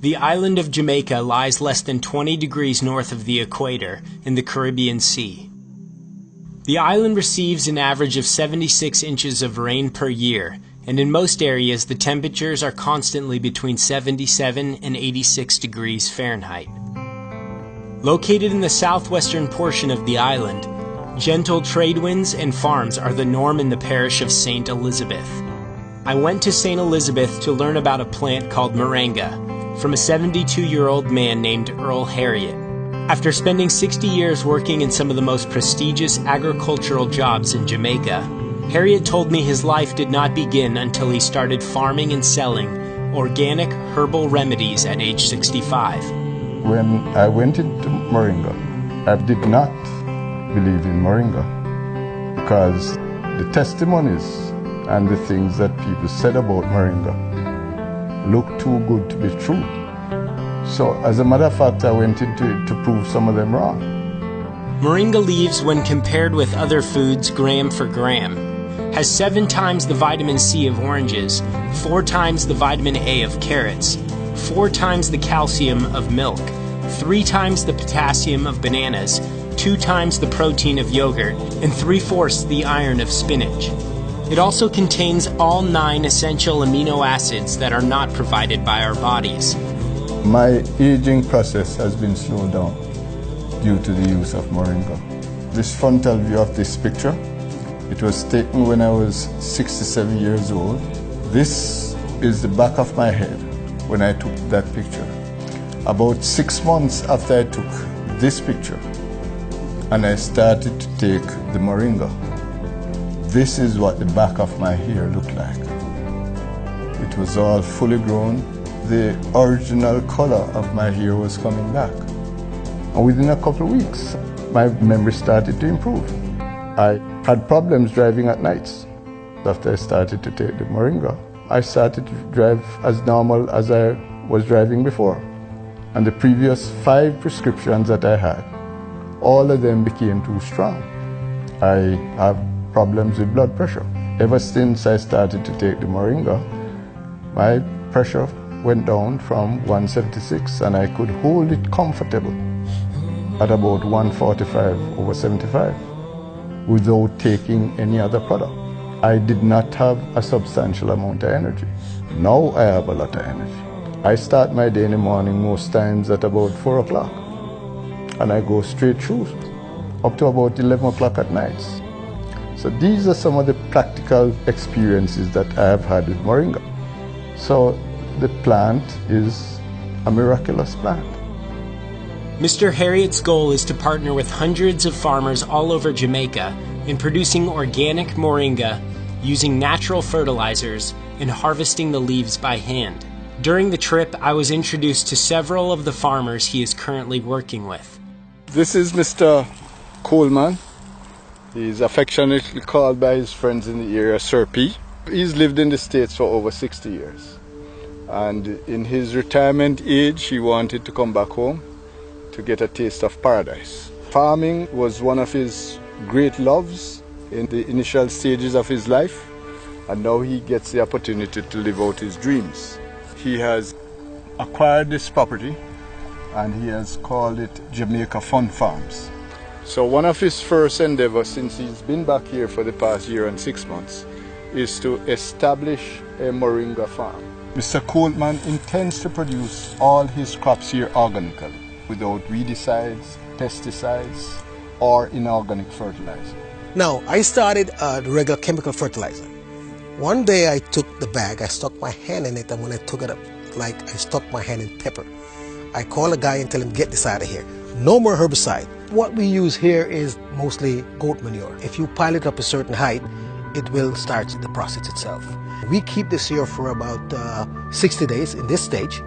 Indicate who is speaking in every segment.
Speaker 1: The island of Jamaica lies less than 20 degrees north of the equator in the Caribbean Sea. The island receives an average of 76 inches of rain per year, and in most areas the temperatures are constantly between 77 and 86 degrees Fahrenheit. Located in the southwestern portion of the island, gentle trade winds and farms are the norm in the parish of St. Elizabeth. I went to St. Elizabeth to learn about a plant called merengue from a 72-year-old man named Earl Harriet. After spending 60 years working in some of the most prestigious agricultural jobs in Jamaica, Harriet told me his life did not begin until he started farming and selling organic herbal remedies at age 65.
Speaker 2: When I went into merengue, I did not believe in merengue because the testimonies and the things that people said about merengue looked too good to be true. So as a matter of fact, I went into it to prove some of them wrong.
Speaker 1: Merengue leaves, when compared with other foods gram for gram, has 7 times the vitamin C of oranges, 4 times the vitamin A of carrots, 4 times the calcium of milk, 3 times the potassium of bananas, 2 times the protein of yogurt, and 3/4 the iron of spinach. It also contains all 9 essential amino acids that are not provided by our bodies.
Speaker 2: My aging process has been slowed down due to the use of merengue. This frontal view of this picture, it was taken when I was 67 years old. This is the back of my head when I took that picture. About 6 months after I took this picture and I started to take the merengue, this is what the back of my hair looked like. It was all fully grown. The original color of my hair was coming back. And within a couple of weeks, my memory started to improve. I had problems driving at nights. After I started to take the merengue, I started to drive as normal as I was driving before. And the previous 5 prescriptions that I had, all of them became too strong. I have problems with blood pressure. Ever since I started to take the merengue, my pressure went down from 176 and I could hold it comfortable at about 145/75 without taking any other product. I did not have a substantial amount of energy. Now I have a lot of energy. I start my day in the morning most times at about 4 o'clock and I go straight through up to about 11 o'clock at night. So these are some of the practical experiences that I have had with merengue. So the plant is a miraculous plant.
Speaker 1: Mr. Harriet's goal is to partner with hundreds of farmers all over Jamaica in producing organic merengue using natural fertilizers and harvesting the leaves by hand. During the trip, I was introduced to several of the farmers he is currently working with.
Speaker 2: This is Mr. Coleman. He's affectionately called by his friends in the area Sir P. He's lived in the States for over 60 years. And in his retirement age, he wanted to come back home to get a taste of paradise. Farming was one of his great loves in the initial stages of his life, and now he gets the opportunity to live out his dreams. He has acquired this property and he has called it Jamaica Fun Farms. So one of his first endeavors since he's been back here for the past year and 6 months is to establish a merengue farm. Mr. Coleman intends to produce all his crops here organically, without weedicides, pesticides, or inorganic fertilizer.
Speaker 3: Now, I started the regular chemical fertilizer. One day I took the bag, I stuck my hand in it, and when I took it up, like I stuck my hand in pepper. I call a guy and tell him, get this out of here. No more herbicide. What we use here is mostly goat manure. If you pile it up a certain height, it will start the process itself. We keep this here for about 60 days in this stage,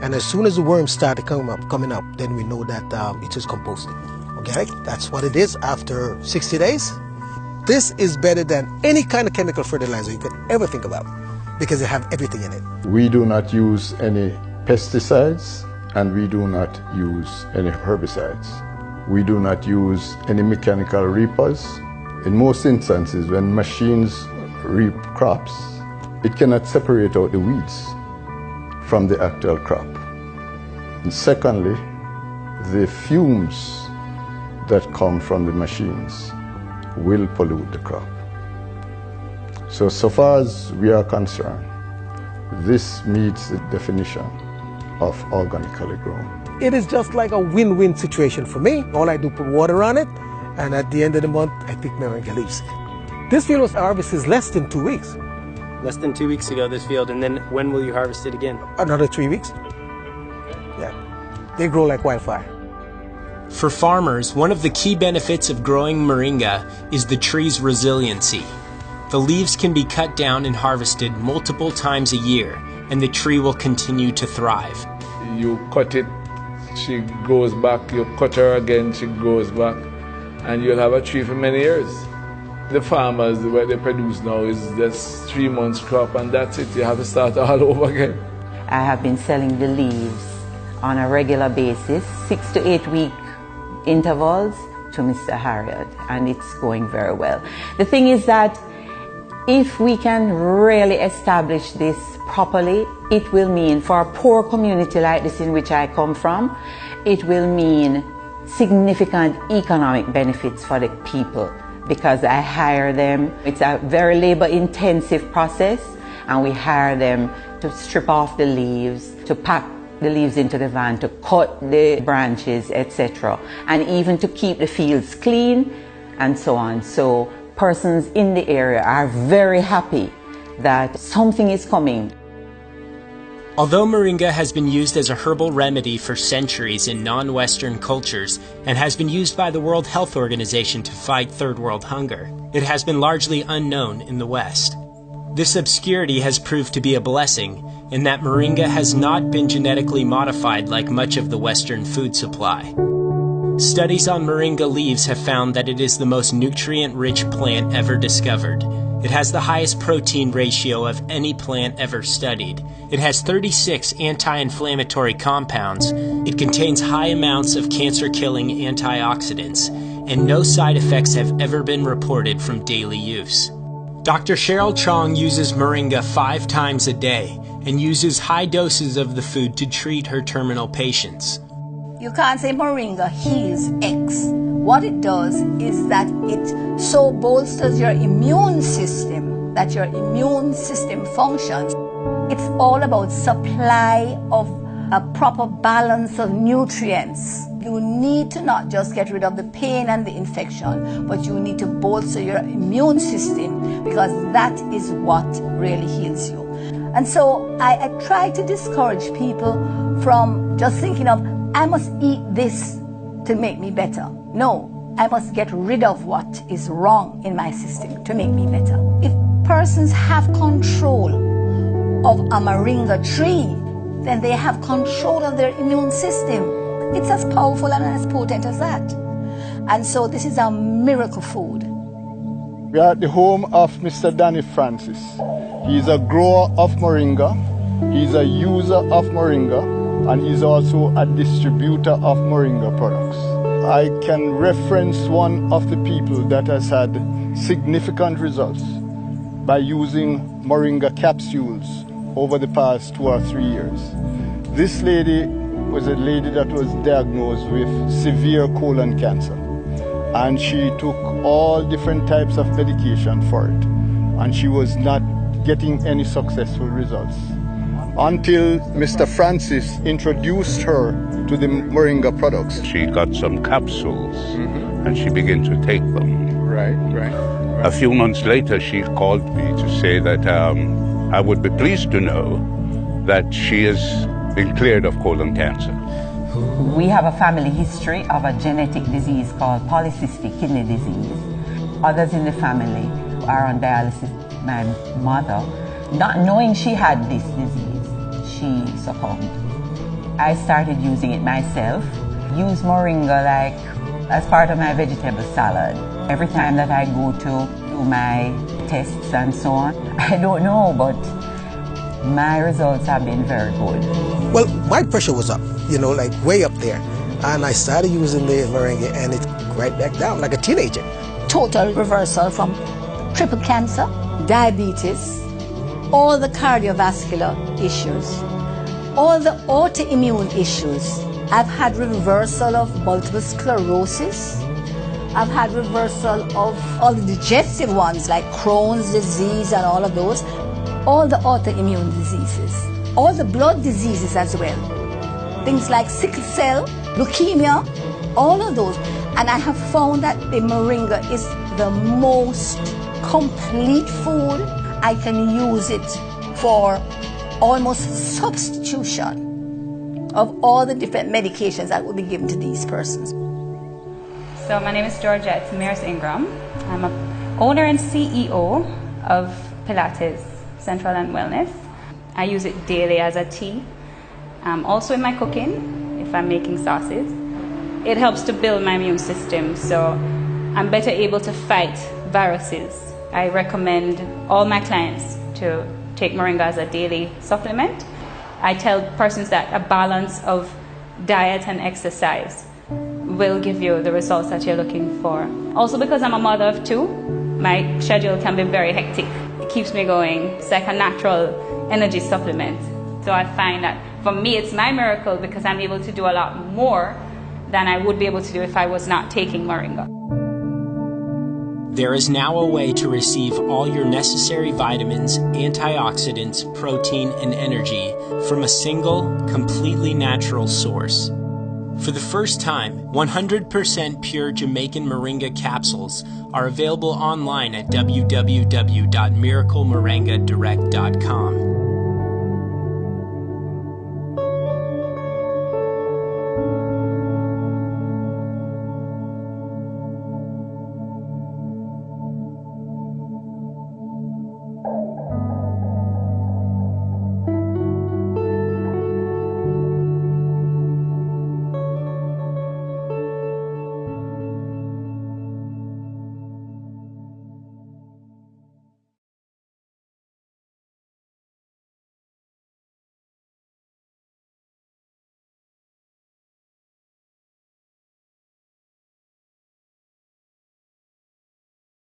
Speaker 3: and as soon as the worms start coming up, then we know that it is composting. Okay, that's what it is after 60 days. This is better than any kind of chemical fertilizer you could ever think about because they have everything in it.
Speaker 2: We do not use any pesticides and we do not use any herbicides. We do not use any mechanical reapers. In most instances, when machines reap crops, it cannot separate out the weeds from the actual crop. And secondly, the fumes that come from the machines will pollute the crop. So far as we are concerned, this meets the definition of organically grown.
Speaker 3: It is just like a win-win situation for me. All I do put water on it, and at the end of the month, I pick merengue leaves. This field was harvested less than 2 weeks.
Speaker 1: Less than 2 weeks ago, this field, and then when will you harvest it again?
Speaker 3: Another 3 weeks. Yeah, they grow like wildfire.
Speaker 1: For farmers, one of the key benefits of growing moringa is the tree's resiliency. The leaves can be cut down and harvested multiple times a year, and the tree will continue to thrive.
Speaker 4: You cut it, she goes back, you cut her again, she goes back, and you'll have a tree for many years. The farmers, what they produce now is just 3 months crop, and that's it. You have to start all over again.
Speaker 5: I have been selling the leaves on a regular basis, 6 to 8 week intervals to Mr. Harriet, and it's going very well. The thing is that if we can really establish this properly, it will mean for a poor community like this in which I come from, it will mean significant economic benefits for the people because I hire them. It's a very labor-intensive process, and we hire them to strip off the leaves, to pack the leaves into the van, to cut the branches, etc., and even to keep the fields clean and so on. So persons in the area are very happy that something is coming.
Speaker 1: Although moringa has been used as a herbal remedy for centuries in non-Western cultures and has been used by the World Health Organization to fight third world hunger, it has been largely unknown in the West. This obscurity has proved to be a blessing in that moringa has not been genetically modified like much of the Western food supply. Studies on moringa leaves have found that it is the most nutrient-rich plant ever discovered. It has the highest protein ratio of any plant ever studied. It has 36 anti-inflammatory compounds. It contains high amounts of cancer-killing antioxidants, and no side effects have ever been reported from daily use. Dr. Cheryl Chong uses moringa 5 times a day and uses high doses of the food to treat her terminal patients.
Speaker 6: You can't say moringa heals X. What it does is that it so bolsters your immune system that your immune system functions. It's all about supply of a proper balance of nutrients. You need to not just get rid of the pain and the infection, but you need to bolster your immune system because that is what really heals you. And so I try to discourage people from just thinking of, I must eat this to make me better. No, I must get rid of what is wrong in my system to make me better. If persons have control of a moringa tree, then they have control of their immune system. It's as powerful and as potent as that. And so this is a miracle food.
Speaker 2: We are at the home of Mr. Danny Francis. He's a grower of moringa, he's a user of moringa, and he's also a distributor of moringa products. I can reference one of the people that has had significant results by using moringa capsules over the past 2 or 3 years. This lady was a lady that was diagnosed with severe colon cancer, and she took all different types of medication for it, and she was not getting any successful results until Mr. Francis introduced her to the moringa products.
Speaker 7: She got some capsules and she began to take them.
Speaker 2: Right.
Speaker 7: A few months later, she called me to say that I would be pleased to know that she has been cleared of colon cancer.
Speaker 5: We have a family history of a genetic disease called polycystic kidney disease. Others in the family are on dialysis. My mother, not knowing she had this disease, she succumbed. I started using it myself. Use moringa like as part of my vegetable salad. Every time that I go to do my tests and so on, I don't know, but my results have been very good.
Speaker 3: Well, my pressure was up, like way up there. And I started using the merengue and it right back down like a teenager.
Speaker 6: Total reversal from triple cancer, diabetes, all the cardiovascular issues. all the autoimmune issues. I've had reversal of multiple sclerosis. I've had reversal of all the digestive ones like Crohn's disease and all of those. All the autoimmune diseases. All the blood diseases as well. Things like sickle cell, leukemia, all of those. And I have found that the moringa is the most complete food. I can use it for almost substitution of all the different medications that will be given to these persons.
Speaker 8: So my name is Georgette Mears Ingram. I'm an owner and CEO of Pilates Central and Wellness. I use it daily as a tea. Also in my cooking, if I'm making sauces. It helps to build my immune system, so I'm better able to fight viruses. I recommend all my clients to take moringa as a daily supplement. I tell persons that a balance of diet and exercise will give you the results that you're looking for. Also, because I'm a mother of two, my schedule can be very hectic. It keeps me going. It's like a natural energy supplement. So I find that for me, it's my miracle because I'm able to do a lot more than I would be able to do if I was not taking moringa.
Speaker 1: There is now a way to receive all your necessary vitamins, antioxidants, protein, and energy from a single, completely natural source. For the first time, 100% pure Jamaican moringa capsules are available online at www.miraclemoringadirect.com.